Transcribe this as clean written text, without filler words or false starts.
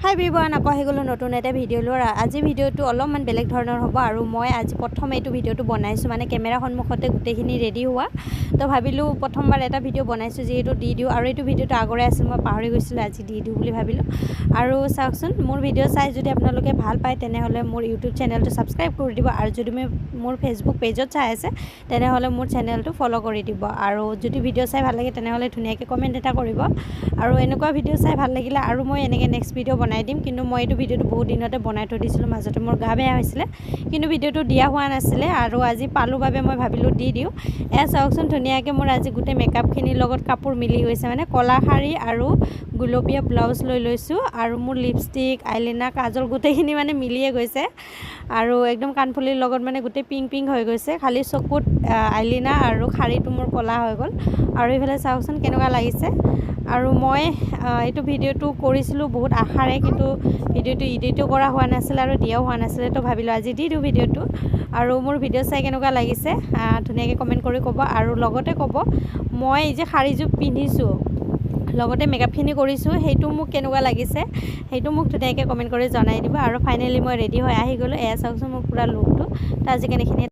হাই everyone, আকৌ আহি গ'লো নতুন এটা ভিডিঅ' লৈ। আজি ভিডিঅ'টো অলপমান বেলেগ ধৰণৰ হ'ব আৰু মই আজি প্ৰথম এইটো ভিডিঅ'টো বনাইছোঁ, মানে কেমেৰা সন্মুখতে গোটেইখিনি ৰেডি হোৱা। তো ভাবিলোঁ প্ৰথমবাৰ এটা ভিডিঅ' বনাইছোঁ যিহেতু দি দিওঁ, আৰু এইটো ভিডিঅ'টো আগৰে আছিল, মই পাহৰি গৈছিলোঁ, আজি দি দিওঁ বুলি ভাবিলোঁ। আৰু চাওকচোন, মোৰ ভিডিঅ' চাই যদি আপোনালোকে ভাল পায় তেনেহ'লে মোৰ ইউটিউব চেনেলটো ছাবস্ক্ৰাইব কৰি দিব, আৰু যদি মোৰ ফেচবুক পেজত চাই আছে তেনেহ'লে মোৰ চেনেলটো ফ'ল' কৰি দিব। আৰু যদি ভিডিঅ' চাই ভাল লাগে তেনেহ'লে ধুনীয়াকৈ কমেণ্ট এটা কৰিব। আৰু এনেকুৱা ভিডিঅ' চাই ভাল লাগিলে আৰু মই এনেকৈ নেক্সট ভিডিঅ' বনাই দিম। কিন্তু মই এইটো ভিডিঅ'টো বহুত দিনতে বনাই থৈ দিছিলোঁ, মাজতে মোৰ গা বেয়া হৈছিলে, কিন্তু ভিডিঅ'টো দিয়া হোৱা নাছিলে, আৰু আজি পালোঁ বাবে মই ভাবিলোঁ দি দিওঁ। চাওকচোন, ধুনীয়াকৈ মোৰ আজি গোটেই মেকআপখিনিৰ লগত কাপোৰ মিলি গৈছে, মানে ক'লা শাৰী আৰু গুলপীয়া ব্লাউজ লৈ লৈছোঁ, আৰু মোৰ লিপষ্টিক, আইলাইনাৰ, কাজল গোটেইখিনি মানে মিলিয়ে গৈছে, আৰু একদম কাণফুলিৰ লগত মানে গোটেই পিংক হৈ গৈছে, খালি চকুত আইলাইনাৰ আৰু শাৰীটো মোৰ ক'লা হৈ গ'ল। আৰু এইফালে চাওকচোন কেনেকুৱা লাগিছে। আৰু মই এইটো ভিডিঅ'টো কৰিছিলোঁ বহুত আশাৰে, কিন্তু ভিডিঅ'টো এডিটো কৰা হোৱা নাছিল আৰু দিয়াও হোৱা নাছিলে, তো ভাবিলোঁ আজি দি দিওঁ ভিডিঅ'টো। আৰু মোৰ ভিডিঅ' চাই কেনেকুৱা লাগিছে ধুনীয়াকৈ কমেণ্ট কৰি ক'ব, আৰু লগতে ক'ব মই যে শাৰীযোৰ পিন্ধিছোঁ লগতে মেকআপখিনি কৰিছোঁ সেইটো মোক কেনেকুৱা লাগিছে, সেইটো মোক ধুনীয়াকৈ কমেণ্ট কৰি জনাই দিব। আৰু ফাইনেলি মই ৰেডি হৈ আহি গ'লোঁ। চাওকচোন মোৰ পূৰা লুকটো। তো আজি এইখিনি